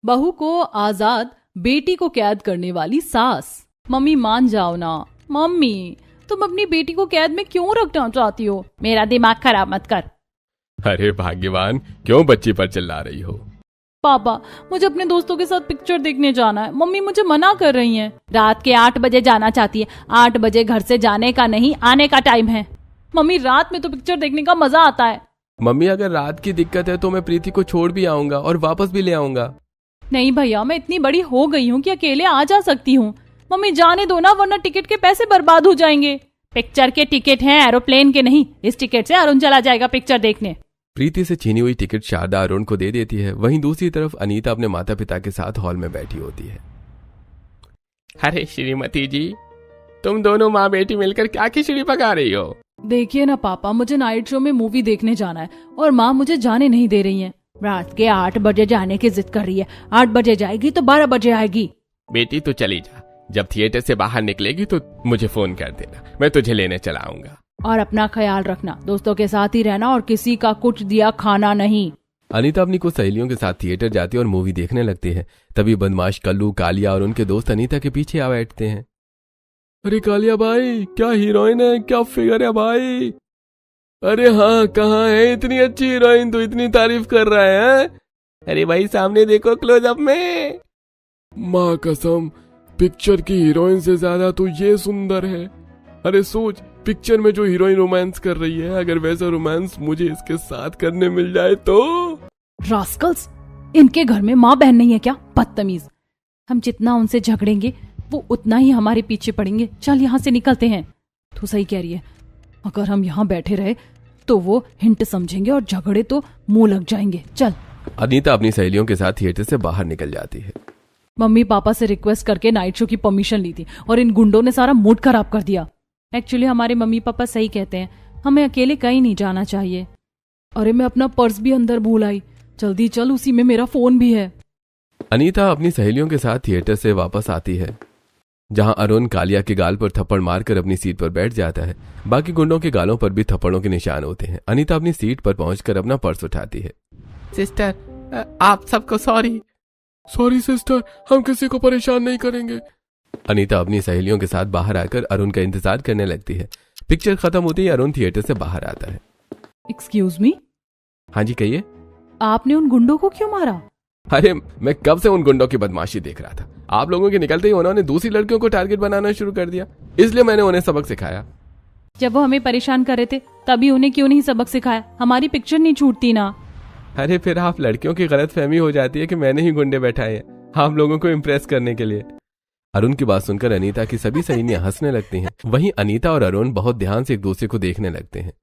बहू को आजाद, बेटी को कैद करने वाली सास। मम्मी मान जाओ ना। मम्मी, तुम अपनी बेटी को कैद में क्यों रखना चाहती हो? मेरा दिमाग खराब मत कर। अरे भाग्यवान, क्यों बच्ची पर चिल्ला रही हो? पापा, मुझे अपने दोस्तों के साथ पिक्चर देखने जाना है। मम्मी मुझे मना कर रही हैं। रात के 8 बजे जाना चाहती है। 8 बजे घर से जाने का नहीं, आने का टाइम है। मम्मी, रात में तो पिक्चर देखने का मजा आता है। मम्मी, अगर रात की दिक्कत है तो मैं प्रीति को छोड़ भी आऊंगा और वापस भी ले आऊंगा। नहीं भैया, मैं इतनी बड़ी हो गई हूँ कि अकेले आ जा सकती हूँ। मम्मी जाने दो ना, वरना टिकट के पैसे बर्बाद हो जाएंगे। पिक्चर के टिकट हैं, एरोप्लेन के नहीं। इस टिकट से अरुण चला जाएगा पिक्चर देखने। प्रीति से छीनी हुई टिकट शारदा अरुण को दे देती है। वहीं दूसरी तरफ अनीता अपने माता पिता के साथ हॉल में बैठी होती है। अरे श्रीमती जी, तुम दोनों माँ बेटी मिलकर क्या खिचड़ी पका रही हो? देखिए ना पापा, मुझे नाइट शो में मूवी देखने जाना है और माँ मुझे जाने नहीं दे रही है। रात के 8 बजे जाने की जिद कर रही है। 8 बजे जाएगी तो 12 बजे आएगी। बेटी तो चली जा, जब थिएटर से बाहर निकलेगी तो मुझे फोन कर देना, मैं तुझे लेने चला आऊंगा। और अपना ख्याल रखना, दोस्तों के साथ ही रहना और किसी का कुछ दिया खाना नहीं। अनीता अपनी कुछ सहेलियों के साथ थिएटर जाती है और मूवी देखने लगती है। तभी बदमाश कल्लू, कालिया और उनके दोस्त अनीता के पीछे आ बैठते हैं। अरे कालिया भाई, क्या हीरोइन है, क्या फिगर है भाई। अरे हाँ, कहाँ है इतनी अच्छी हीरोइन, तो इतनी तारीफ कर रहा है? अरे भाई सामने देखो क्लोजअप में। माँ कसम, पिक्चर की हीरोइन से ज्यादा तो ये सुंदर है। अरे सोच, पिक्चर में जो हीरोइन रोमांस कर रही है, अगर वैसा रोमांस मुझे इसके साथ करने मिल जाए तो। रास्कल्स, इनके घर में माँ बहन नहीं है क्या? बदतमीज। हम जितना उनसे झगड़ेंगे वो उतना ही हमारे पीछे पड़ेंगे। चल यहाँ से निकलते हैं। तू सही कह रही है, अगर हम यहाँ बैठे रहे तो वो हिंट समझेंगे और झगड़े तो मुंह लग जाएंगे। चल। अनीता अपनी सहेलियों के साथ थिएटर से बाहर निकल जाती है। मम्मी पापा से रिक्वेस्ट करके नाइट शो की परमिशन ली थी और इन गुंडों ने सारा मूड खराब कर दिया। एक्चुअली हमारे मम्मी पापा सही कहते हैं, हमें अकेले कहीं नहीं जाना चाहिए। अरे मैं अपना पर्स भी अंदर भूल आई। जल्दी चल, उसी में मेरा फोन भी है। अनीता अपनी सहेलियों के साथ थिएटर से वापस आती है, जहां अरुण कालिया के गाल पर थप्पड़ मारकर अपनी सीट पर बैठ जाता है। बाकी गुंडों के गालों पर भी थप्पड़ों के निशान होते हैं। अनीता अपनी सीट पर पहुंचकर अपना पर्स उठाती है। सिस्टर, आप सबको सॉरी। सॉरी सिस्टर, हम किसी को परेशान नहीं करेंगे। अनीता अपनी सहेलियों के साथ बाहर आकर अरुण का इंतजार करने लगती है। पिक्चर खत्म होते ही अरुण थिएटर से बाहर आता है। Excuse me. हाँ जी कहिए। आपने उन गुंडों को क्यों मारा? अरे मैं कब से उन गुंडों की बदमाशी देख रहा था। आप लोगों के निकलते ही उन्होंने दूसरी लड़कियों को टारगेट बनाना शुरू कर दिया, इसलिए मैंने उन्हें सबक सिखाया। जब वो हमें परेशान कर रहे थे तभी उन्हें क्यों नहीं सबक सिखाया? हमारी पिक्चर नहीं छूटती ना। अरे फिर आप लड़कियों की गलतफहमी हो जाती है कि मैंने ही गुंडे बैठाए हैं आप लोगों को इम्प्रेस करने के लिए। अरुण की बात सुनकर अनीता की सभी सहेलियां हंसने लगती हैं। वहीं अनीता और अरुण बहुत ध्यान से एक दूसरे को देखने लगते हैं।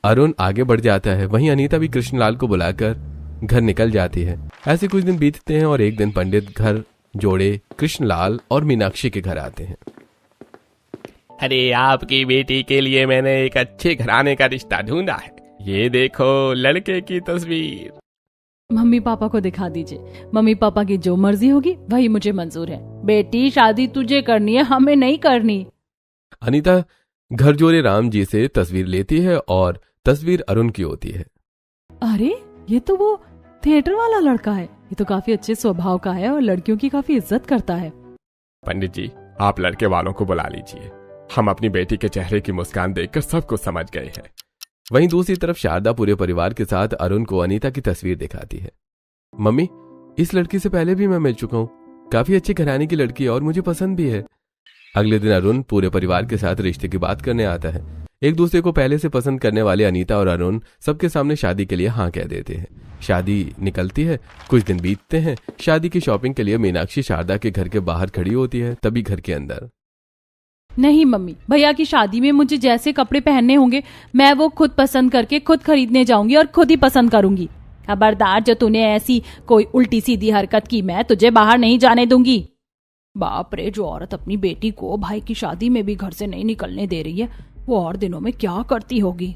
अरुण आगे बढ़ जाता है, वहीं अनीता भी कृष्णलाल को बुलाकर घर निकल जाती है। ऐसे कुछ दिन बीतते हैं और एक दिन पंडित घर जोड़े कृष्णलाल और मीनाक्षी के घर आते हैं। अरे आपकी बेटी के लिए मैंने एक अच्छे घराने का रिश्ता ढूंढा है, ये देखो लड़के की तस्वीर। मम्मी पापा को दिखा दीजिए। मम्मी पापा की जो मर्जी होगी वही मुझे मंजूर है। बेटी शादी तुझे करनी है, हमें नहीं करनी। अनीता घर जोड़े राम जी से तस्वीर लेती है और तस्वीर अरुण की होती है। अरे ये तो वो थिएटर वाला लड़का है। ये तो काफी अच्छे स्वभाव का है और लड़कियों की काफी इज्जत करता है। पंडित जी, आप लड़के वालों को बुला लीजिए। हम अपनी बेटी के चेहरे की मुस्कान देखकर सब कुछ समझ गए हैं। वहीं दूसरी तरफ शारदा पूरे परिवार के साथ अरुण को अनीता की तस्वीर दिखाती है। मम्मी, इस लड़की से पहले भी मैं मिल चुका हूँ। काफी अच्छी घराने की लड़की है और मुझे पसंद भी है। अगले दिन अरुण पूरे परिवार के साथ रिश्ते की बात करने आता है। एक दूसरे को पहले से पसंद करने वाले अनीता और अरुण सबके सामने शादी के लिए हाँ कह देते हैं। शादी निकलती है। कुछ दिन बीतते हैं। शादी की शॉपिंग के लिए मीनाक्षी शारदा के घर के बाहर खड़ी होती है। तभी घर के अंदर, नहीं मम्मी, भैया की शादी में मुझे जैसे कपड़े पहनने होंगे मैं वो खुद पसंद करके खुद खरीदने जाऊंगी और खुद ही पसंद करूंगी। खबरदार, जो तूने ऐसी कोई उल्टी सीधी हरकत की मैं तुझे बाहर नहीं जाने दूंगी। बाप रे, जो औरत अपनी बेटी को भाई की शादी में भी घर से नहीं निकलने दे रही है, वो और दिनों में क्या करती होगी।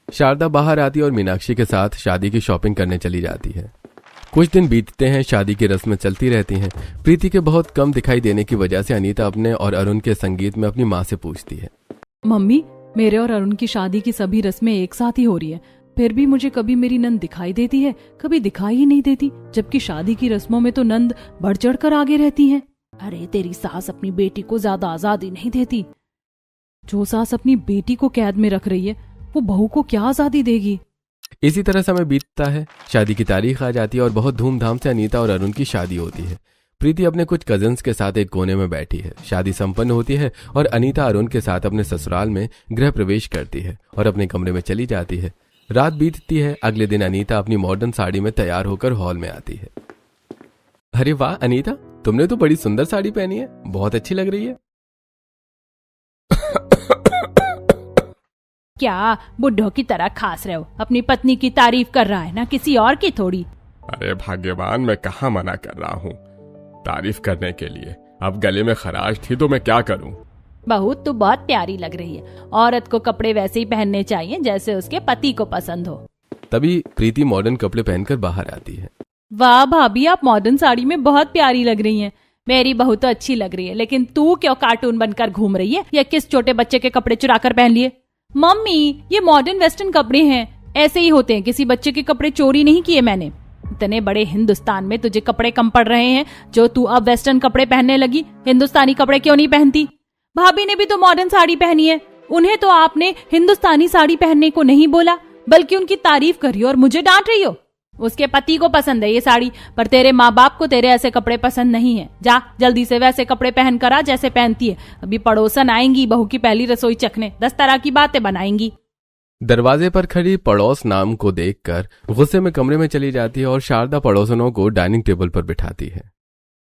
शारदा बाहर आती और मीनाक्षी के साथ शादी की शॉपिंग करने चली जाती है। कुछ दिन बीतते हैं। शादी की रस्में चलती रहती हैं। प्रीति के बहुत कम दिखाई देने की वजह से अनीता अपने और अरुण के संगीत में अपनी माँ से पूछती है, मम्मी, मेरे और अरुण की शादी की सभी रस्में एक साथ ही हो रही है। फिर भी मुझे कभी मेरी नंद दिखाई देती है, कभी दिखाई ही नहीं देती, जबकि शादी की रस्मों में तो नंद बढ़ चढ़ कर आगे रहती है। अरे तेरी सास अपनी बेटी को ज्यादा आजादी नहीं देती। जो सास अपनी बेटी को कैद में रख रही है वो बहू को क्या आजादी देगी। इसी तरह समय बीतता है, शादी की तारीख आ जाती है और बहुत धूमधाम से अनीता और अरुण की शादी होती है। प्रीति अपने कुछ कजिन्स के साथ एक कोने में बैठी है। शादी संपन्न होती है और अनीता अरुण के साथ अपने ससुराल में गृह प्रवेश करती है और अपने कमरे में चली जाती है। रात बीतती है। अगले दिन अनीता अपनी मॉडर्न साड़ी में तैयार होकर हॉल में आती है। अरे वाह अनीता, तुमने तो बड़ी सुंदर साड़ी पहनी है, बहुत अच्छी लग रही है। क्या बुड्ढों की तरह खास रहे हो? अपनी पत्नी की तारीफ कर रहा है ना, किसी और की थोड़ी। अरे भाग्यवान, मैं कहाँ मना कर रहा हूँ तारीफ करने के लिए। अब गले में खराश थी तो मैं क्या करूँ। बहू तू बहुत प्यारी लग रही है। औरत को कपड़े वैसे ही पहनने चाहिए जैसे उसके पति को पसंद हो। तभी प्रीति मॉडर्न कपड़े पहनकर बाहर आती है। वाह भाभी, आप मॉडर्न साड़ी में बहुत प्यारी लग रही हैं। मेरी बहू तो अच्छी लग रही है, लेकिन तू क्यों कार्टून बनकर घूम रही है? या किस छोटे बच्चे के कपड़े चुरा कर पहन लिए? मम्मी, ये मॉडर्न वेस्टर्न कपड़े हैं, ऐसे ही होते हैं, किसी बच्चे के कपड़े चोरी नहीं किए मैंने। इतने बड़े हिंदुस्तान में तुझे कपड़े कम पड़ रहे हैं जो तू अब वेस्टर्न कपड़े पहनने लगी। हिंदुस्तानी कपड़े क्यों नहीं पहनती? भाभी ने भी तो मॉडर्न साड़ी पहनी है, उन्हें तो आपने हिंदुस्तानी साड़ी पहनने को नहीं बोला, बल्कि उनकी तारीफ करी और मुझे डांट रही हो। उसके पति को पसंद है ये साड़ी, पर तेरे माँ बाप को तेरे ऐसे कपड़े पसंद नहीं है। जा जल्दी से वैसे कपड़े पहन कर आ जैसे पहनती है। अभी पड़ोसन आएंगी बहू की पहली रसोई चखने, 10 तरह की बातें बनाएंगी। दरवाजे पर खड़ी पड़ोस नाम को देखकर गुस्से में कमरे में चली जाती है और शारदा पड़ोसनों को डाइनिंग टेबल पर बिठाती है।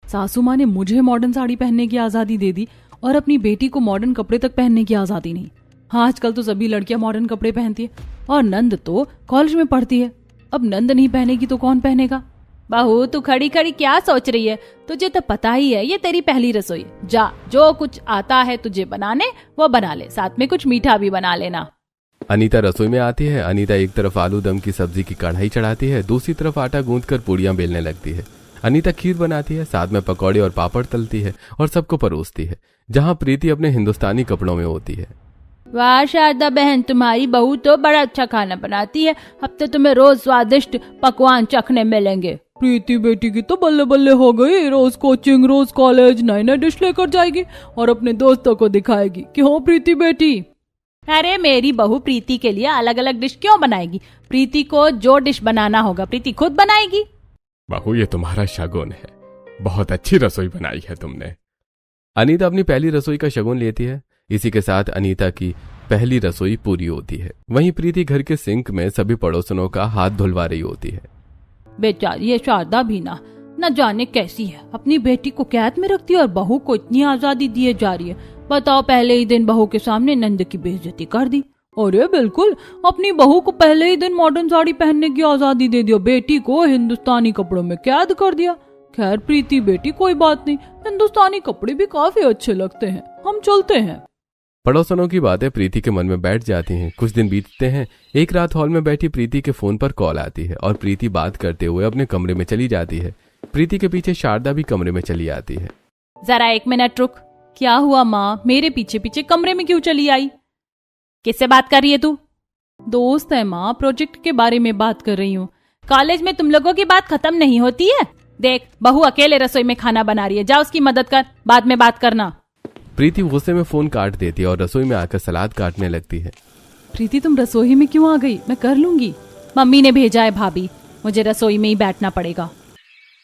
सासू माँ ने मुझे मॉडर्न साड़ी पहनने की आजादी दे दी और अपनी बेटी को मॉडर्न कपड़े तक पहनने की आजादी नहीं। हाँ, आजकल तो सभी लड़कियां मॉडर्न कपड़े पहनती है और नंद तो कॉलेज में पढ़ती है। अब नंद नहीं पहनेगी तो कौन पहनेगा? बहू तू खड़ी खड़ी क्या सोच रही है? तुझे तो पता ही है ये तेरी पहली रसोई। जा जो कुछ आता है तुझे बनाने वो बना ले, साथ में कुछ मीठा भी बना लेना। अनीता रसोई में आती है। अनीता एक तरफ आलू दम की सब्जी की कढ़ाई चढ़ाती है, दूसरी तरफ आटा गूंथकर पूड़ियां बेलने लगती है। अनीता खीर बनाती है, साथ में पकौड़े और पापड़ तलती है और सबको परोसती है, जहां प्रीति अपने हिंदुस्तानी कपड़ों में होती है। वाह शारदा बहन, तुम्हारी बहू तो बड़ा अच्छा खाना बनाती है। अब तो तुम्हें रोज स्वादिष्ट पकवान चखने मिलेंगे। प्रीति बेटी की तो बल्ले बल्ले हो गई, रोज कोचिंग, रोज कॉलेज, नए नए डिश लेकर जाएगी और अपने दोस्तों को दिखाएगी कि हो प्रीति बेटी। अरे मेरी बहू प्रीति के लिए अलग अलग डिश क्यों बनाएगी? प्रीति को जो डिश बनाना होगा प्रीति खुद बनाएगी। बहू ये तुम्हारा शगुन है, बहुत अच्छी रसोई बनाई है तुमने। अनीता अपनी पहली रसोई का शगुन लेती है। इसी के साथ अनीता की पहली रसोई पूरी होती है। वहीं प्रीति घर के सिंक में सभी पड़ोसनों का हाथ धुलवा रही होती है। बेचारी ये शारदा भी न जाने कैसी है, अपनी बेटी को कैद में रखती है और बहू को इतनी आजादी दिए जा रही है। बताओ, पहले ही दिन बहू के सामने नंद की बेइज्जती कर दी। अरे बिल्कुल, अपनी बहू को पहले ही दिन मॉडर्न साड़ी पहनने की आजादी दे दिया, बेटी को हिंदुस्तानी कपड़ों में कैद कर दिया। खैर प्रीति बेटी कोई बात नहीं, हिंदुस्तानी कपड़े भी काफी अच्छे लगते हैं, हम चलते हैं। पड़ोसनों की बातें प्रीति के मन में बैठ जाती हैं। कुछ दिन बीतते हैं। एक रात हॉल में बैठी प्रीति के फोन पर कॉल आती है और प्रीति बात करते हुए अपने कमरे में चली जाती है। प्रीति के पीछे शारदा भी कमरे में चली आती है। जरा 1 मिनट रुक। क्या हुआ माँ, मेरे पीछे पीछे कमरे में क्यों चली आई? किससे बात कर रही है तू? दोस्त है माँ, प्रोजेक्ट के बारे में बात कर रही हूँ। कॉलेज में तुम लोगों की बात खत्म नहीं होती है? देख बहू अकेले रसोई में खाना बना रही है, जा उसकी मदद कर, बाद में बात करना। प्रीति गुस्से में फोन काट देती है और रसोई में आकर सलाद काटने लगती है। प्रीति तुम रसोई में क्यों आ गई? मैं कर लूंगी। मम्मी ने भेजा है भाभी, मुझे रसोई में ही बैठना पड़ेगा।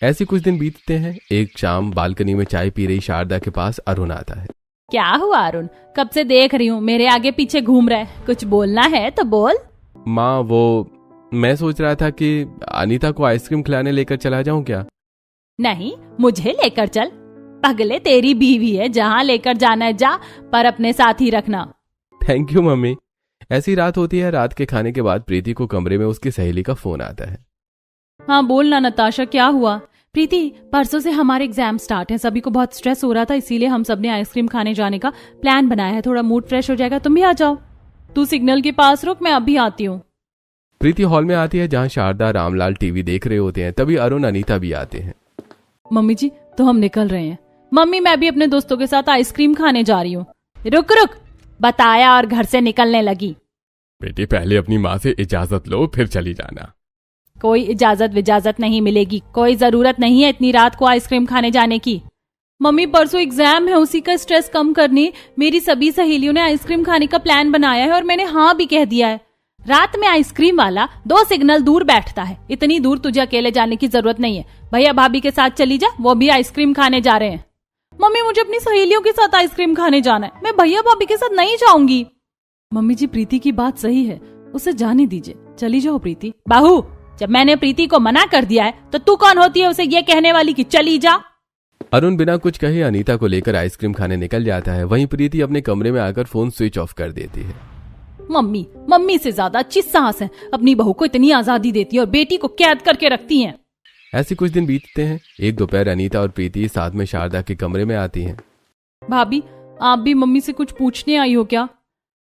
ऐसे कुछ दिन बीतते हैं। एक शाम बालकनी में चाय पी रही शारदा के पास अरुण आता है। क्या हुआ अरुण? कब से देख रही हूँ मेरे आगे पीछे घूम रहा है, कुछ बोलना है तो बोल। माँ वो मैं सोच रहा था कि अनीता को आइसक्रीम खिलाने लेकर चला जाऊं क्या? नहीं, मुझे लेकर चल। पगले तेरी बीवी है, जहाँ लेकर जाना है जा, पर अपने साथ ही रखना। Thank you mummy. ऐसी रात होती है। रात के खाने के बाद प्रीति को कमरे में उसकी सहेली का फोन आता है। हाँ बोलना नताशा, क्या हुआ? प्रीति परसों से हमारे एग्जाम स्टार्ट हैं, सभी को बहुत स्ट्रेस हो रहा था, इसीलिए हम सब ने आइसक्रीम खाने जाने का प्लान बनाया है। थोड़ा मूड फ्रेश हो जाएगा, तुम भी आ जाओ। तू सिग्नल के पास रुक, मैं अभी आती हूँ। प्रीति हॉल में आती है जहाँ शारदा रामलाल टीवी देख रहे होते हैं। तभी अरुण अनीता भी आते हैं। मम्मी जी तो हम निकल रहे हैं। मम्मी मैं भी अपने दोस्तों के साथ आइसक्रीम खाने जा रही हूँ। रुक रुक, बताया और घर से निकलने लगी। बेटी पहले अपनी माँ से इजाजत लो, फिर चली जाना। कोई इजाजत विजाजत नहीं मिलेगी, कोई जरूरत नहीं है इतनी रात को आइसक्रीम खाने जाने की। मम्मी परसों एग्जाम है, उसी का स्ट्रेस कम करने मेरी सभी सहेलियों ने आइसक्रीम खाने का प्लान बनाया है और मैंने हाँ भी कह दिया है। रात में आइसक्रीम वाला 2 सिग्नल दूर बैठता है, इतनी दूर तुझे अकेले जाने की जरूरत नहीं है। भैया भाभी के साथ चली जा, वो भी आइसक्रीम खाने जा रहे हैं। मम्मी मुझे अपनी सहेलियों के साथ आइसक्रीम खाने जाना है, मैं भैया भाभी के साथ नहीं जाऊंगी। मम्मी जी प्रीति की बात सही है, उसे जाने दीजिए, चली जाओ प्रीति। बाहू, जब मैंने प्रीति को मना कर दिया है तो तू कौन होती है उसे ये कहने वाली कि चली जा। अरुण बिना कुछ कहे अनीता को लेकर आइसक्रीम खाने निकल जाता है। वहीं प्रीति अपने कमरे में आकर फोन स्विच ऑफ कर देती है। मम्मी से ज्यादा अच्छी सास है, अपनी बहू को इतनी आजादी देती है और बेटी को कैद करके रखती हैं। ऐसे कुछ दिन बीतते हैं। एक दोपहर अनीता और प्रीति साथ में शारदा के कमरे में आती हैं। भाभी, आप भी मम्मी से कुछ पूछने आई हो क्या?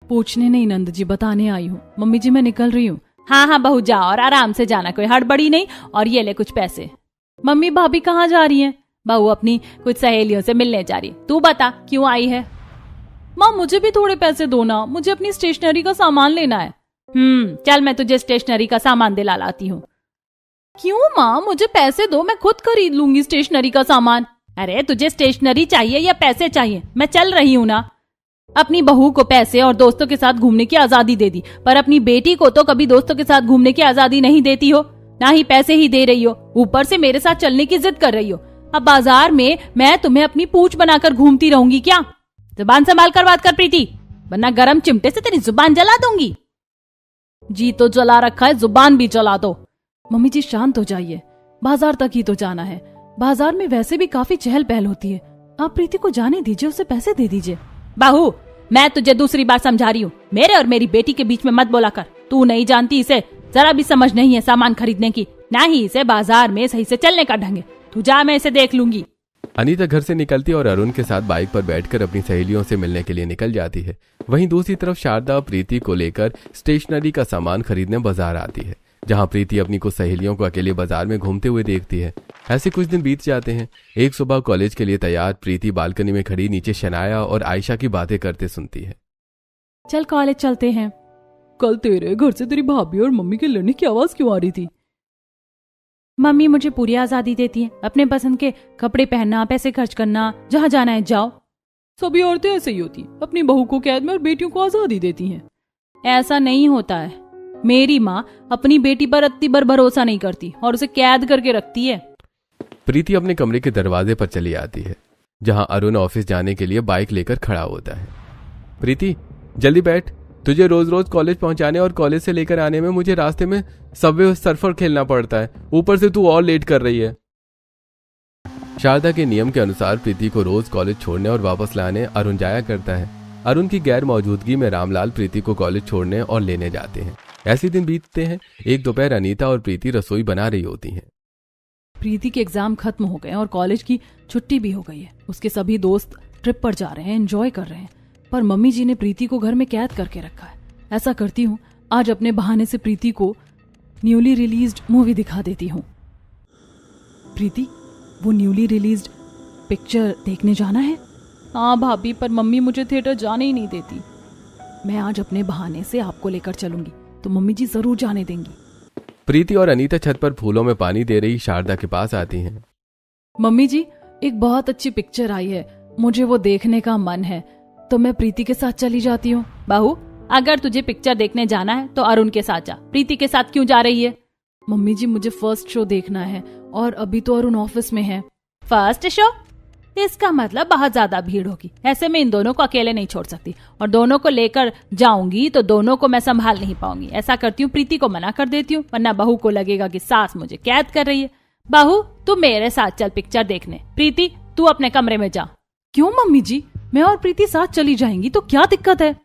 पूछने नहीं नंद जी, बताने आई हूँ। मम्मी जी मैं निकल रही हूँ। हाँ बहू जा, और आराम से जाना, कोई हड़बड़ी नहीं। और ये ले कुछ पैसे। मम्मी भाभी कहाँ जा रही हैं? बहू अपनी कुछ सहेलियों से मिलने जा रही है। तू बता क्यों आई है? माँ मुझे भी थोड़े पैसे दो ना, मुझे अपनी स्टेशनरी का सामान लेना है। चल मैं तुझे स्टेशनरी का सामान दिला लाती हूँ। क्यों माँ, मुझे पैसे दो, मैं खुद खरीद लूंगी स्टेशनरी का सामान। अरे तुझे स्टेशनरी चाहिए या पैसे चाहिए? मैं चल रही हूँ ना। अपनी बहू को पैसे और दोस्तों के साथ घूमने की आजादी दे दी, पर अपनी बेटी को तो कभी दोस्तों के साथ घूमने की आजादी नहीं देती हो, ना ही पैसे ही दे रही हो, ऊपर से मेरे साथ चलने की जिद कर रही हो। अब बाजार में मैं तुम्हें अपनी पूंछ बनाकर घूमती रहूंगी क्या? जुबान संभाल कर बात कर प्रीति, वरना गरम चिमटे से तेरी जुबान जला दूंगी। जी तो जला रखा है, जुबान भी जला दो। मम्मी जी शांत हो जाइए, बाजार तक ही तो जाना है, बाजार में वैसे भी काफी चहल पहल होती है। आप प्रीति को जाने दीजिए, उसे पैसे दे दीजिए। बहू मैं तुझे दूसरी बार समझा रही हूँ, मेरे और मेरी बेटी के बीच में मत बोला कर। तू नहीं जानती, इसे जरा भी समझ नहीं है सामान खरीदने की, ना ही इसे बाजार में सही से चलने का ढंग है। तू जा, मैं इसे देख लूंगी। अनीता घर से निकलती और अरुण के साथ बाइक पर बैठकर अपनी सहेलियों से मिलने के लिए निकल जाती है। वहीं दूसरी तरफ शारदा प्रीति को लेकर स्टेशनरी का सामान खरीदने बाजार आती है, जहां प्रीति अपनी कुछ सहेलियों को अकेले बाजार में घूमते हुए देखती है। ऐसे कुछ दिन बीत जाते हैं। एक सुबह कॉलेज के लिए तैयार प्रीति बालकनी में खड़ी नीचे शनाया और आयशा की बातें करते सुनती है। चल कॉलेज चलते हैं। कल तेरे घर से तेरी भाभी और मम्मी के लड़ने की आवाज क्यों आ रही थी? मम्मी मुझे पूरी आजादी देती है, अपने पसंद के कपड़े पहनना, पैसे खर्च करना, जहाँ जाना है जाओ। सभी औरतें ऐसे ही होती, अपनी बहू को कैद में और बेटियों को आजादी देती हैं। ऐसा नहीं होता है, मेरी माँ अपनी बेटी पर अति बार भरोसा नहीं करती और उसे कैद करके रखती है। प्रीति अपने कमरे के दरवाजे पर चली आती है, जहां अरुण ऑफिस जाने के लिए बाइक लेकर खड़ा होता है। प्रीति जल्दी बैठ, तुझे रोज रोज कॉलेज पहुंचाने और कॉलेज से लेकर आने में मुझे रास्ते में सबवे सर्फर खेलना पड़ता है, ऊपर से तू और लेट कर रही है। शारदा के नियम के अनुसार प्रीति को रोज कॉलेज छोड़ने और वापस लाने अरुण जाया करता है। अरुण की गैर मौजूदगी में रामलाल प्रीति को कॉलेज छोड़ने और लेने जाते हैं। ऐसे दिन बीतते हैं। एक दोपहर अनीता और प्रीति रसोई बना रही होती हैं। प्रीति के एग्जाम खत्म हो गए और कॉलेज की छुट्टी भी हो गई है। उसके सभी दोस्त ट्रिप पर जा रहे हैं, एंजॉय कर रहे हैं, पर मम्मी जी ने प्रीति को घर में कैद करके रखा है। ऐसा करती हूँ, आज अपने बहाने से प्रीति को न्यूली रिलीज्ड मूवी दिखा देती हूँ। प्रीति, वो न्यूली रिलीज्ड पिक्चर देखने जाना है? हाँ भाभी, पर मम्मी मुझे थिएटर जाने ही नहीं देती। मैं आज अपने बहाने से आपको लेकर चलूंगी तो मम्मी जी जरूर जाने देंगी। प्रीति और अनीता छत पर फूलों में पानी दे रही शारदा के पास आती हैं। मम्मी जी, एक बहुत अच्छी पिक्चर आई है, मुझे वो देखने का मन है, तो मैं प्रीति के साथ चली जाती हूँ। बहू, अगर तुझे पिक्चर देखने जाना है तो अरुण के साथ जा, प्रीति के साथ क्यों जा रही है? मम्मी जी मुझे फर्स्ट शो देखना है और अभी तो अरुण ऑफिस में है। First show? इसका मतलब बहुत ज्यादा भीड़ होगी, ऐसे में इन दोनों को अकेले नहीं छोड़ सकती, और दोनों को लेकर जाऊंगी तो दोनों को मैं संभाल नहीं पाऊंगी। ऐसा करती हूँ, प्रीति को मना कर देती हूँ, वरना बहू को लगेगा कि सास मुझे कैद कर रही है। बहू तू मेरे साथ चल पिक्चर देखने, प्रीति तू अपने कमरे में जा। क्यों मम्मी जी, मैं और प्रीति साथ चली जाएंगी तो क्या दिक्कत है?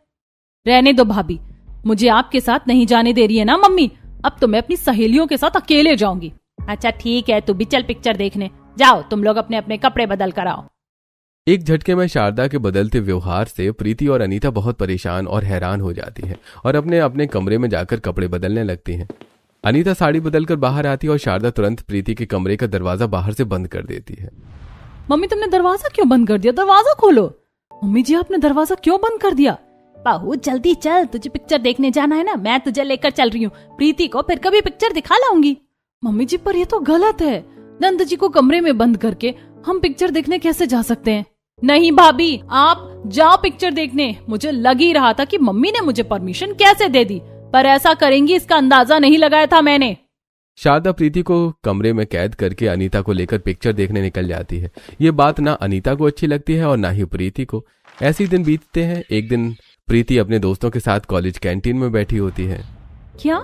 रहने दो भाभी, मुझे आपके साथ नहीं जाने दे रही है ना मम्मी, अब तो मैं अपनी सहेलियों के साथ अकेले जाऊंगी। अच्छा ठीक है, तू भी चल पिक्चर देखने, जाओ तुम लोग अपने अपने कपड़े बदल कर आओ। एक झटके में शारदा के बदलते व्यवहार से प्रीति और अनीता बहुत परेशान और हैरान हो जाती है और अपने अपने कमरे में जाकर कपड़े बदलने लगती हैं। अनीता साड़ी बदलकर बाहर आती है और शारदा तुरंत प्रीति के कमरे का दरवाजा बाहर से बंद कर देती है। मम्मी तुमने दरवाजा क्यों बंद कर दिया? दरवाजा खोलो। मम्मी जी आपने दरवाजा क्यों बंद कर दिया? बहू जल्दी चल, तुझे पिक्चर देखने जाना है ना, मैं तुझे लेकर चल रही हूँ। प्रीति को फिर कभी पिक्चर दिखा लाऊंगी। मम्मी जी पर ये तो गलत है, नंद जी को कमरे में बंद करके हम पिक्चर देखने कैसे जा सकते हैं? नहीं भाभी, आप जाओ पिक्चर देखने। मुझे लग ही रहा था कि मम्मी ने मुझे परमिशन कैसे दे दी, पर ऐसा करेंगी इसका अंदाजा नहीं लगाया था मैंने। शारदा प्रीति को कमरे में कैद करके अनीता को लेकर पिक्चर देखने निकल जाती है। ये बात ना अनीता को अच्छी लगती है और ना ही प्रीति को। ऐसे ही दिन बीतते हैं। एक दिन प्रीति अपने दोस्तों के साथ कॉलेज कैंटीन में बैठी होती है। क्या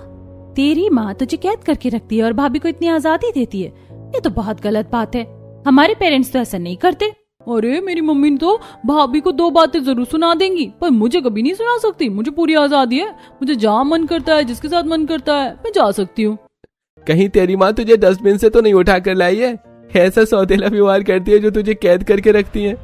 तेरी माँ तुझे कैद करके रखती है और भाभी को इतनी आजादी देती है? ये तो बहुत गलत बात है। हमारे पेरेंट्स तो ऐसा नहीं करते। अरे मेरी मम्मी तो भाभी को 2 बातें जरूर सुना देंगी, पर मुझे कभी नहीं सुना सकती। मुझे पूरी आजादी है, मुझे जहाँ मन करता है, जिसके साथ मन करता है मैं जा सकती हूँ। कहीं तेरी माँ तुझे डस्टबिन से तो नहीं उठा कर लाई है? ऐसा सौतेला व्यवहार करती है जो तुझे कैद करके रखती है।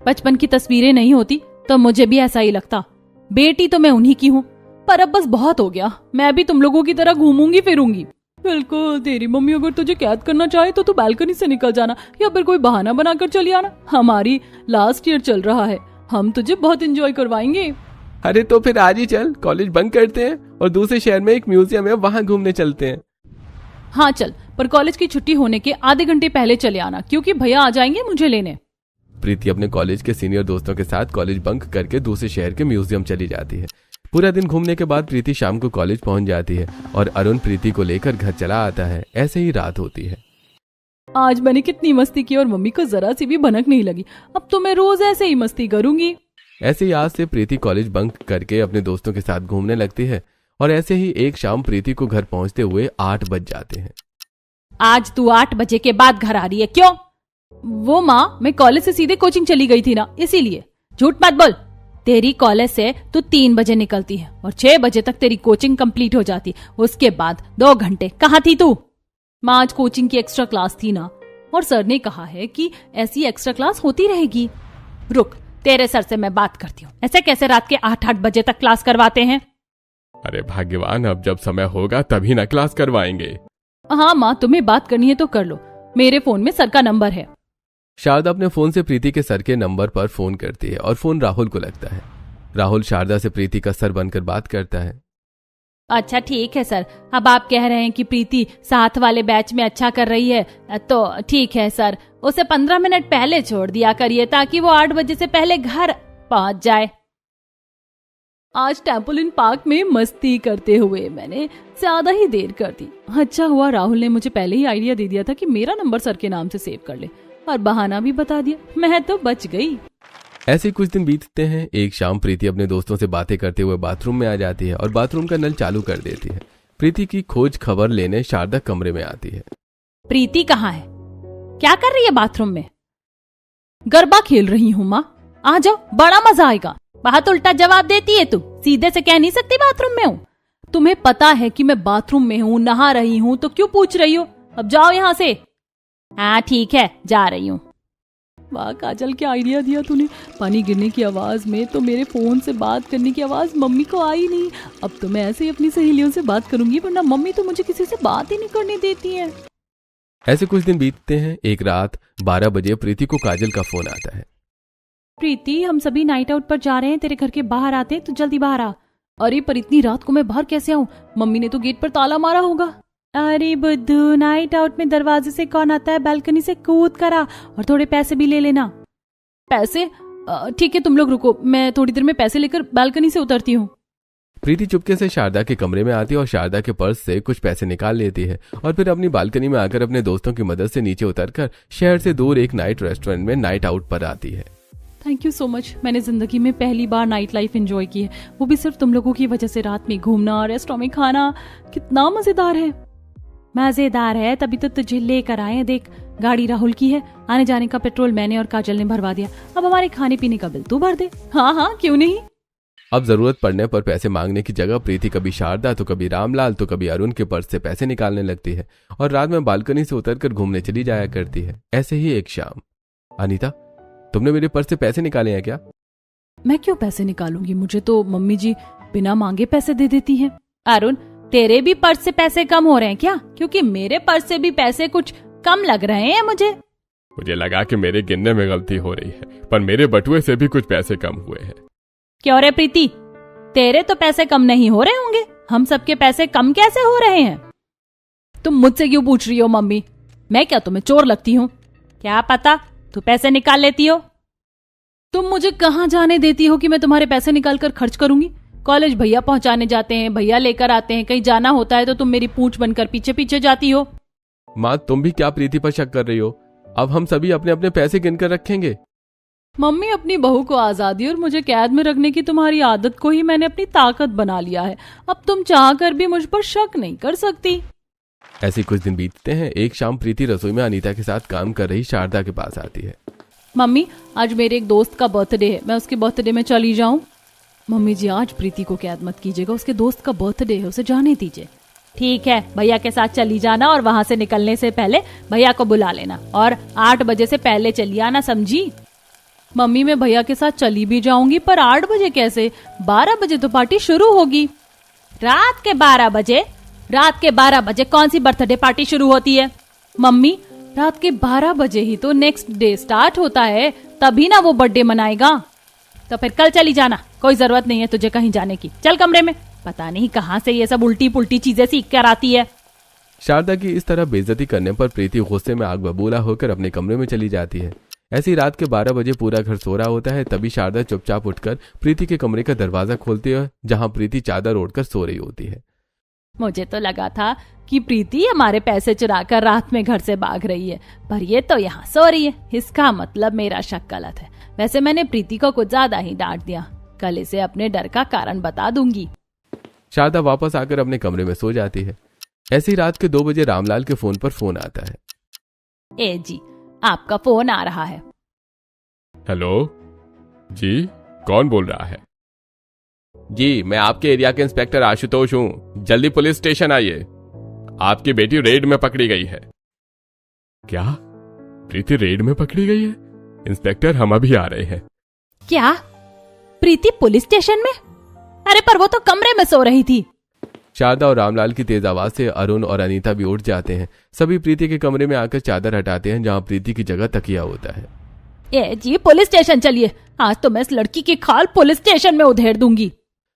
बचपन की तस्वीरें नहीं होती तो मुझे भी ऐसा ही लगता। बेटी तो मैं उन्हीं की हूँ, पर अब बस बहुत हो गया। मैं भी तुम लोगों की तरह घूमूंगी फिरूंगी। बिल्कुल, तेरी मम्मी अगर तुझे कैद करना चाहे तो तू बालकनी से निकल जाना या फिर कोई बहाना बनाकर चली आना। हमारी लास्ट ईयर चल रहा है, हम तुझे बहुत एंजॉय करवाएंगे। अरे तो फिर आज ही चल, कॉलेज बंक करते हैं और दूसरे शहर में एक म्यूजियम है, वहां घूमने चलते हैं। हाँ चल, पर कॉलेज की छुट्टी होने के आधे घंटे पहले चले आना, क्योंकि भैया आ जाएंगे मुझे लेने। प्रीति अपने कॉलेज के सीनियर दोस्तों के साथ कॉलेज बंक करके दूसरे शहर के म्यूजियम चली जाती है। पूरा दिन घूमने के बाद प्रीति शाम को कॉलेज पहुंच जाती है और अरुण प्रीति को लेकर घर चला आता है। ऐसे ही रात होती है। आज मैंने कितनी मस्ती की और मम्मी को जरा सी भी भनक नहीं लगी। अब तो मैं रोज ऐसे ही मस्ती करूंगी। ऐसे ही आज से प्रीति कॉलेज बंक करके अपने दोस्तों के साथ घूमने लगती है और ऐसे ही एक शाम प्रीति को घर पहुंचते हुए 8 बज जाते हैं। आज तू 8 बजे के बाद घर आ रही है क्यों? वो माँ, मैं कॉलेज से सीधे कोचिंग चली गई थी ना, इसीलिए। झूठ मत बोल। तेरी कॉलेज से तू 3 बजे निकलती है और 6 बजे तक तेरी कोचिंग कंप्लीट हो जाती। उसके बाद 2 घंटे कहाँ थी तू? माँ, आज कोचिंग की एक्स्ट्रा क्लास थी ना, और सर ने कहा है कि ऐसी एक्स्ट्रा क्लास होती रहेगी। रुक, तेरे सर से मैं बात करती हूँ। ऐसे कैसे रात के 8-8 बजे तक क्लास करवाते हैं? अरे भाग्यवान, अब जब समय होगा तभी ना क्लास करवाएंगे। हाँ माँ, तुम्हें बात करनी है तो कर लो, मेरे फोन में सर का नंबर है। शारदा अपने फोन से प्रीति के सर के नंबर पर फोन करती है और फोन राहुल को लगता है। राहुल शारदा से प्रीति का सर बनकर बात करता है। अच्छा ठीक है सर, अब आप कह रहे हैं कि प्रीति साथ वाले बैच में अच्छा कर रही है, तो ठीक है सर, उसे 15 मिनट पहले छोड़ दिया करिए ताकि वो 8 बजे से पहले घर पहुंच जाए। आज टेम्पोलिन पार्क में मस्ती करते हुए मैंने ज्यादा ही देर कर दी। अच्छा हुआ राहुल ने मुझे पहले ही आइडिया दे दिया था कि मेरा नंबर सर के नाम से सेव कर ले, और बहाना भी बता दिया। मैं तो बच गई। ऐसे कुछ दिन बीतते हैं। एक शाम प्रीति अपने दोस्तों से बातें करते हुए बाथरूम में आ जाती है और बाथरूम का नल चालू कर देती है। प्रीति की खोज खबर लेने शारदा कमरे में आती है। प्रीति कहाँ है? क्या कर रही है बाथरूम में? गरबा खेल रही हूँ माँ, आ जाओ, बड़ा मजा आएगा। बहुत उल्टा जवाब देती है तू, सीधे से कह नहीं सकती बाथरूम में हूँ। तुम्हें पता है कि मैं बाथरूम में हूँ, नहा रही हूँ, तो क्यों पूछ रही हो? अब जाओ यहाँ से। हाँ ठीक है, जा रही हूँ। वाह काजल, क्या आइडिया दिया तूने। पानी गिरने की आवाज में तो मेरे फोन से बात करने की आवाज मम्मी को आई नहीं। अब तो मैं ऐसे ही अपनी सहेलियों से बात करूंगी, वरना मम्मी तो मुझे किसी से बात ही नहीं करने देती है। ऐसे कुछ दिन बीतते हैं। एक रात 12 बजे प्रीति को काजल का फोन आता है। प्रीति, हम सभी नाइट आउट पर जा रहे हैं, तेरे घर के बाहर आते हैं, तू जल्दी बाहर आ। अरे पर इतनी रात को मैं बाहर कैसे आऊँ? मम्मी ने तो गेट पर ताला मारा होगा। अरे बुद्धू, नाइट आउट में दरवाजे से कौन आता है? बालकनी से कूद कर आ और थोड़े पैसे भी ले लेना। पैसे? ठीक है, तुम लोग रुको, मैं थोड़ी देर में पैसे लेकर बालकनी से उतरती हूँ। प्रीति चुपके से शारदा के कमरे में आती है और शारदा के पर्स से कुछ पैसे निकाल लेती है और फिर अपनी बालकनी में आकर अपने दोस्तों की मदद से नीचे उतरकर शहर से दूर एक नाइट रेस्टोरेंट में नाइट आउट पर आती है। Thank you so much. मैंने जिंदगी में पहली बार नाइट लाइफ एंजॉय की है, वो भी सिर्फ तुम लोगों की वजह से। रात में घूमना, रेस्टोरेंट में खाना, कितना मजेदार है। मजेदार है तभी तो तुझे लेकर आए। देख, गाड़ी राहुल की है, आने जाने का पेट्रोल मैंने और काजल ने भरवा दिया। अब हमारे खाने पीने का बिल तू भर दे। हाँ हाँ, क्यों नहीं। अब जरूरत पड़ने पर पैसे मांगने की जगह प्रीति कभी शारदा तो कभी रामलाल तो कभी अरुण के पर्स से पैसे निकालने लगती है और रात में बालकनी से उतरकर घूमने चली जाया करती है। ऐसे ही एक शाम, अनीता, तुमने मेरे पर्स से पैसे निकाले हैं क्या? मैं क्यों पैसे निकालूंगी, मुझे तो मम्मी जी बिना मांगे पैसे दे देती हैं। अरुण, तेरे भी पर्स से पैसे कम हो रहे हैं क्या? क्योंकि मेरे पर्स से भी पैसे कुछ कम लग रहे हैं मुझे लगा कि मेरे गिनने में गलती हो रही है, पर मेरे बटुए से भी कुछ पैसे कम हुए हैं। क्यों रे प्रीति, तेरे तो पैसे कम नहीं हो रहे होंगे, हम सबके पैसे कम कैसे हो रहे हैं? तुम मुझसे क्यों पूछ रही हो मम्मी? मैं क्या तुम्हें चोर लगती हूँ? क्या पता, तू पैसे निकाल लेती हो। तुम मुझे कहाँ जाने देती हो कि मैं तुम्हारे पैसे निकाल कर खर्च करूंगी? कॉलेज भैया पहुंचाने जाते हैं, भैया लेकर आते हैं, कहीं जाना होता है तो तुम मेरी पूंछ बनकर पीछे पीछे जाती हो। माँ, तुम भी क्या प्रीति पर शक कर रही हो? अब हम सभी अपने अपने पैसे गिनकर रखेंगे। मम्मी, अपनी बहू को आजादी और मुझे कैद में रखने की तुम्हारी आदत को ही मैंने अपनी ताकत बना लिया है। अब तुम चाह कर भी मुझ पर शक नहीं कर सकती। ऐसे कुछ दिन बीतते हैं। एक शाम प्रीति रसोई में अनीता के साथ काम कर रही शारदा के पास आती है। मम्मी, आज मेरे एक दोस्त का बर्थडे है, मैं उसके बर्थडे में चली जाऊं? मम्मी जी, आज प्रीति को कैद मत कीजिएगा, उसके दोस्त का बर्थडे है, उसे जाने दीजिए। ठीक है, भैया के साथ चली जाना और वहां से निकलने से पहले भैया को बुला लेना और 8 बजे से पहले चली आना, समझी? मम्मी, मैं भैया के साथ चली भी जाऊंगी, पर 8 बजे कैसे? 12 बजे तो पार्टी शुरू होगी। रात के 12 बजे? रात के 12 बजे कौन सी बर्थडे पार्टी शुरू होती है? मम्मी, रात के 12 बजे ही तो नेक्स्ट डे स्टार्ट होता है, तभी ना वो बर्थडे मनाएगा। तो फिर कल चली जाना, कोई जरूरत नहीं है तुझे कहीं जाने की। चल कमरे में, पता नहीं कहाँ से ये सब उल्टी पुल्टी चीजें सीख कर आती है। शारदा की इस तरह बेइज्जती करने पर प्रीति गुस्से में आग बबूला होकर अपने कमरे में चली जाती है। ऐसी रात के 12 बजे पूरा घर सो रहा होता है, तभी शारदा चुपचाप उठकर प्रीति के कमरे का दरवाजा खोलती है, जहां प्रीति चादर ओढ़कर सो रही होती है। मुझे तो लगा था कि प्रीति हमारे पैसे चुराकर रात में घर से भाग रही है, पर ये तो यहाँ सो रही है। इसका मतलब मेरा शक गलत है। वैसे मैंने प्रीति को कुछ ज्यादा ही डांट दिया, कल इसे अपने डर का कारण बता दूंगी। शारदा वापस आकर अपने कमरे में सो जाती है। ऐसी रात के 2 बजे रामलाल के फोन पर फोन आता है। ए जी, आपका फोन आ रहा है। हेलो जी, कौन बोल रहा है? जी, मैं आपके एरिया के इंस्पेक्टर आशुतोष हूँ, जल्दी पुलिस स्टेशन आइए, आपकी बेटी रेड में पकड़ी गई है। क्या? प्रीति रेड में पकड़ी गई है? इंस्पेक्टर, हम अभी आ रहे हैं। क्या? प्रीति पुलिस स्टेशन में? अरे पर वो तो कमरे में सो रही थी। शारदा और रामलाल की तेज आवाज से अरुण और अनीता भी उठ जाते हैं। सभी प्रीति के कमरे में आकर चादर हटाते हैं, जहां प्रीति की जगह तकिया होता है। ए जी, पुलिस स्टेशन चलिए, आज तो मैं इस लड़की की खाल पुलिस स्टेशन में उधेड़ दूंगी।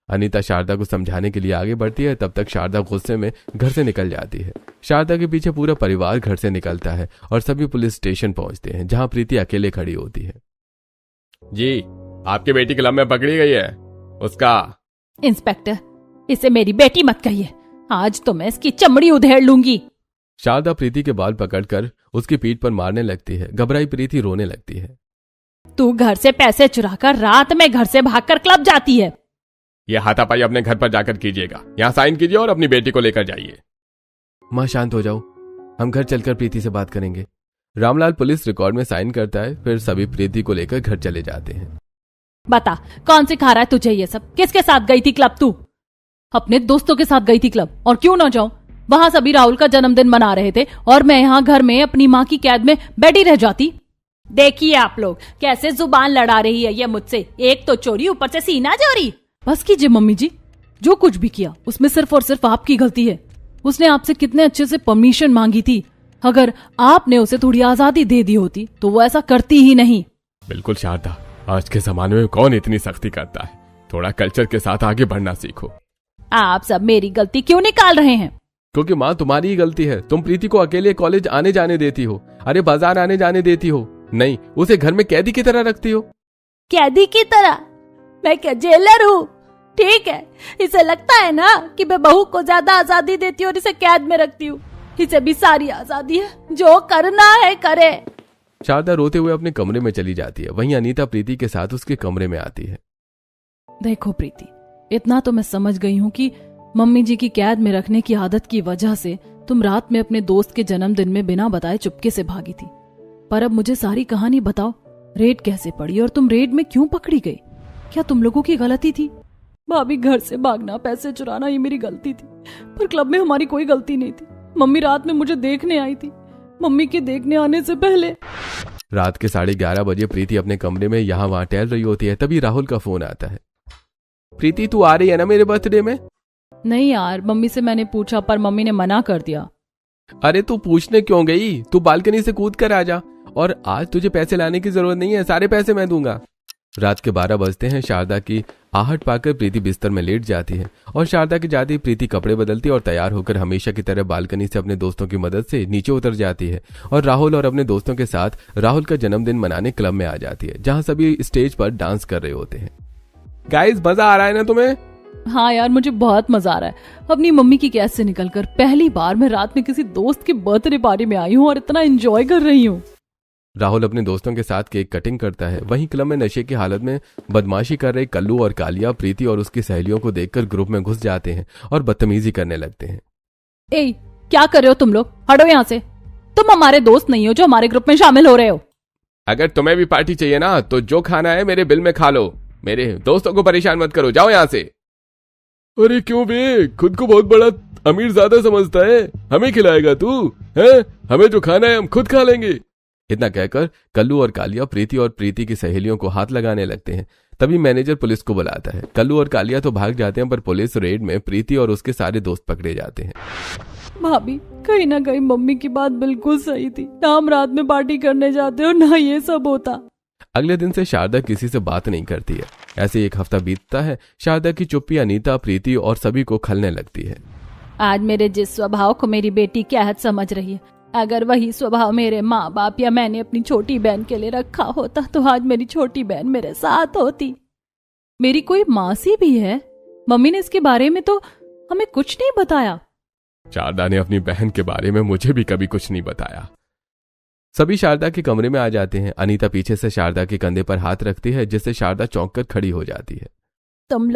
अनीता शारदा को समझाने के लिए आगे बढ़ती है, तब तक शारदा गुस्से में घर से निकल जाती है। शारदा के पीछे पूरा परिवार घर से निकलता है और सभी पुलिस स्टेशन पहुंचते हैं, जहां प्रीति अकेले खड़ी होती है। जी, आपकी बेटी क्लब में पकड़ी गई है, उसका। इंस्पेक्टर, इसे मेरी बेटी मत कहिए, आज तो मैं इसकी चमड़ी उधेड़ लूंगी। शारदा प्रीति के बाल पकड़कर उसकी पीठ पर मारने लगती है। घबराई प्रीति रोने लगती है। तू घर से पैसे चुराकर रात में घर से भागकर क्लब जाती है। यह हाथापाई अपने घर पर जाकर कीजिएगा, यहाँ साइन कीजिए और अपनी बेटी को लेकर जाइए। माँ, शांत हो जाओ, हम घर चलकर प्रीति से बात करेंगे। रामलाल पुलिस रिकॉर्ड में साइन करता है, फिर सभी प्रीति को लेकर घर चले जाते हैं। बता, कौन सिखा रहा है तुझे ये सब? किसके साथ गई थी क्लब तू? अपने दोस्तों के साथ गई थी क्लब, और क्यों ना जाऊं? वहां सभी राहुल का जन्मदिन मना रहे थे और मैं यहाँ घर में अपनी माँ की कैद में बैठी रह जाती। देखिए आप लोग कैसे जुबान लड़ा रही है ये मुझसे, एक तो चोरी, ऊपर से सीना चोरी। बस कीजिए मम्मी जी, जो कुछ भी किया उसमें सिर्फ और सिर्फ आपकी गलती है। उसने आपसे कितने अच्छे से परमिशन मांगी थी, अगर आपने उसे थोड़ी आजादी दे दी होती तो वो ऐसा करती ही नहीं। बिल्कुल शारदा, आज के जमाने में कौन इतनी सख्ती करता है, थोड़ा कल्चर के साथ आगे बढ़ना सीखो। आप सब मेरी गलती क्यों निकाल रहे हैं? क्योंकि माँ तुम्हारी ही गलती है, तुम प्रीति को अकेले कॉलेज आने जाने देती हो, अरे बाजार आने जाने देती हो, नहीं उसे घर में कैदी की तरह रखती हो। कैदी की तरह? मैं क्या जेलर हूँ? ठीक है, इसे लगता है ना कि मैं बहू को ज्यादा आजादी देती हूँ और इसे कैद में रखती हूँ। इसे भी सारी आजादी है, जो करना है करे। शारदा रोते हुए अपने कमरे में चली जाती है। वहीं अनीता प्रीति के साथ उसके कमरे में आती है। देखो प्रीति, इतना तो मैं समझ गई हूँ कि मम्मी जी की कैद में रखने की आदत की वजह से तुम रात में अपने दोस्त के जन्मदिन में बिना बताए चुपके से भागी थी। पर अब मुझे सारी कहानी बताओ, रेड कैसे पड़ी और तुम रेड में क्यों पकड़ी गई? क्या तुम लोगों की गलती थी? भाभी, घर से भागना, पैसे चुराना ये मेरी गलती थी, पर क्लब में हमारी कोई गलती नहीं थी। मम्मी रात में मुझे देखने आई थी, मम्मी के देखने आने से पहले। रात के 11:30 बजे प्रीति अपने कमरे में यहाँ वहां टहल रही होती है, तभी राहुल का फोन आता है। प्रीति, तू आ रही है ना मेरे बर्थडे में? नहीं यार, मम्मी से मैंने पूछा पर मम्मी ने मना कर दिया। अरे तू पूछने क्यों गई? तू बालकनी से कूद कर आ जा, और आज तुझे पैसे लाने की जरूरत नहीं है, सारे पैसे मैं दूंगा। रात के 12 बजते हैं। शारदा की आहट पाकर प्रीति बिस्तर में लेट जाती है और शारदा के जाते ही प्रीति कपड़े बदलती और तैयार होकर हमेशा की तरह बालकनी से अपने दोस्तों की मदद से नीचे उतर जाती है और राहुल और अपने दोस्तों के साथ राहुल का जन्मदिन मनाने क्लब में आ जाती है, जहां सभी स्टेज पर डांस कर रहे होते हैं। गाइस, मजा आ रहा है ना तुम्हें? हाँ यार, मुझे बहुत मजा आ रहा है। अपनी मम्मी की कैद से निकलकर पहली बार मैं रात में किसी दोस्त की बर्थडे पार्टी में आई हूँ और इतना एंजॉय कर रही हूँ। राहुल अपने दोस्तों के साथ केक कटिंग करता है। वहीं क्लब में नशे की हालत में बदमाशी कर रहे कल्लू और कालिया प्रीति और उसकी सहेलियों को देखकर ग्रुप में घुस जाते हैं और बदतमीजी करने लगते हैं। ए, क्या कर रहे हो तुम लोग? हटो यहाँ से। तुम हमारे दोस्त नहीं हो जो हमारे ग्रुप में शामिल हो रहे हो। अगर तुम्हें भी पार्टी चाहिए ना तो जो खाना है मेरे बिल में खा लो। मेरे दोस्तों को परेशान मत करो, जाओ यहाँ से। अरे क्यों बे, खुद को बहुत बड़ा अमीर ज्यादा समझता है? हमें खिलाएगा तू? है? हमें जो खाना है हम खुद खा लेंगे। इतना कहकर कल्लू और कालिया प्रीति और प्रीति की सहेलियों को हाथ लगाने लगते हैं। तभी मैनेजर पुलिस को बुलाता है। कल्लू और कालिया तो भाग जाते हैं, पर पुलिस रेड में प्रीति और उसके सारे दोस्त पकड़े जाते हैं। भाभी, कहीं ना कहीं मम्मी की बात बिल्कुल सही थी। ना हम रात में पार्टी करने जाते और ना ये सब होता। अगले दिन से शारदा किसी से बात नहीं करती है। ऐसे एक हफ्ता बीतता है। शारदा की चुप्पी अनीता, प्रीति और सभी को खलने लगती है। आज मेरे जिस स्वभाव को मेरी बेटी क्या हद समझ रही है, अगर वही स्वभाव मेरे माँ बाप या मैंने अपनी छोटी बहन के लिए रखा होता तो आज मेरी छोटी बहन मेरे साथ होती। मेरी कोई मासी भी है? मम्मी ने इसके बारे में तो हमें कुछ नहीं बताया। शारदा ने अपनी बहन के बारे में मुझे भी कभी कुछ नहीं बताया। सभी शारदा के कमरे में आ जाते हैं। अनीता पीछे से शारदा के कंधे पर हाथ रखती है, जिससे शारदा चौंक कर खड़ी हो जाती है। तुम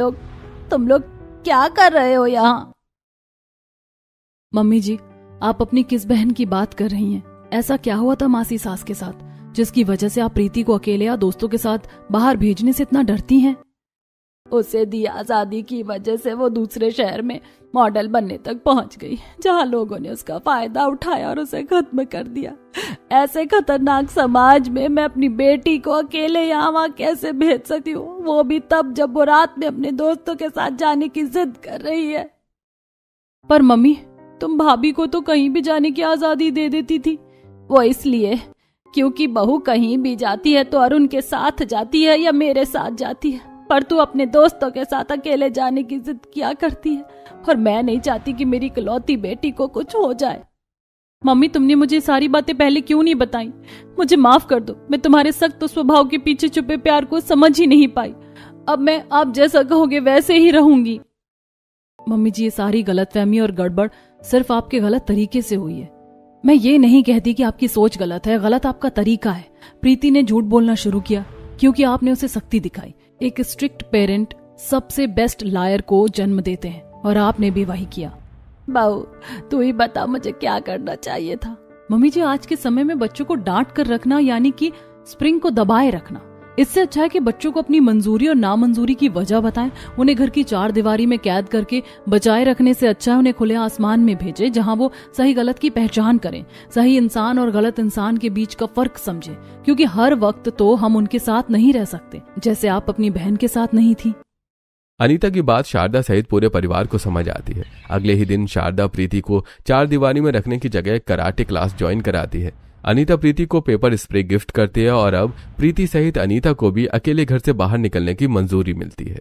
लोग क्या कर रहे हो यहाँ? मम्मी जी, आप अपनी किस बहन की बात कर रही हैं? ऐसा क्या हुआ था मासी सास के साथ जिसकी वजह से आप प्रीति को अकेले या दोस्तों के साथ बाहर भेजने से इतना डरती हैं? उसे दी आजादी की वजह से वो दूसरे शहर में मॉडल बनने तक पहुंच गई, जहां लोगों ने उसका फायदा उठाया और उसे खत्म कर दिया। ऐसे खतरनाक समाज में मैं अपनी बेटी को अकेले यहाँ वहाँ कैसे भेज सकती हूँ, वो भी तब जब वो रात में अपने दोस्तों के साथ जाने की जिद कर रही है। पर मम्मी, तुम भाभी को तो कहीं भी जाने की आजादी दे देती थी। वो इसलिए क्योंकि बहू कहीं भी जाती है तो अरुण के साथ जाती है या मेरे साथ जाती है, पर तू अपने दोस्तों के साथ अकेले जाने की जिद किया करती है और मैं नहीं चाहती कि मेरी इकलौती बेटी को कुछ हो जाए। मम्मी, तुमने मुझे सारी बातें पहले क्यों नहीं बताई? मुझे माफ कर दो, मैं तुम्हारे सख्त स्वभाव के पीछे छुपे प्यार को समझ ही नहीं पाई। अब मैं आप जैसा कहोगे वैसे ही रहूंगी। मम्मी जी, ये सारी गलतफहमी और गड़बड़ सिर्फ आपके गलत तरीके से हुई है। मैं ये नहीं कहती कि आपकी सोच गलत है, गलत आपका तरीका है। प्रीति ने झूठ बोलना शुरू किया क्योंकि आपने उसे सख्ती दिखाई। एक स्ट्रिक्ट पेरेंट सबसे बेस्ट लायर को जन्म देते हैं और आपने भी वही किया। बहू, तू ही बता मुझे क्या करना चाहिए था। मम्मी जी, आज के समय में बच्चों को डांट कर रखना यानी कि स्प्रिंग को दबाए रखना। इससे अच्छा है कि बच्चों को अपनी मंजूरी और नामंजूरी की वजह बताएं। उन्हें घर की चार दीवारी में कैद करके बचाए रखने से अच्छा है उन्हें खुले आसमान में भेजे, जहां वो सही गलत की पहचान करें, सही इंसान और गलत इंसान के बीच का फर्क समझें, क्योंकि हर वक्त तो हम उनके साथ नहीं रह सकते, जैसे आप अपनी बहन के साथ नहीं थी। अनीता की बात शारदा सहित पूरे परिवार को समझ आती है। अगले ही दिन शारदा प्रीति को चार दीवारी में रखने की जगह कराटे क्लास ज्वाइन कराती है। अनीता प्रीति को पेपर स्प्रे गिफ्ट करती है और अब प्रीति सहित अनीता को भी अकेले घर से बाहर निकलने की मंजूरी मिलती है।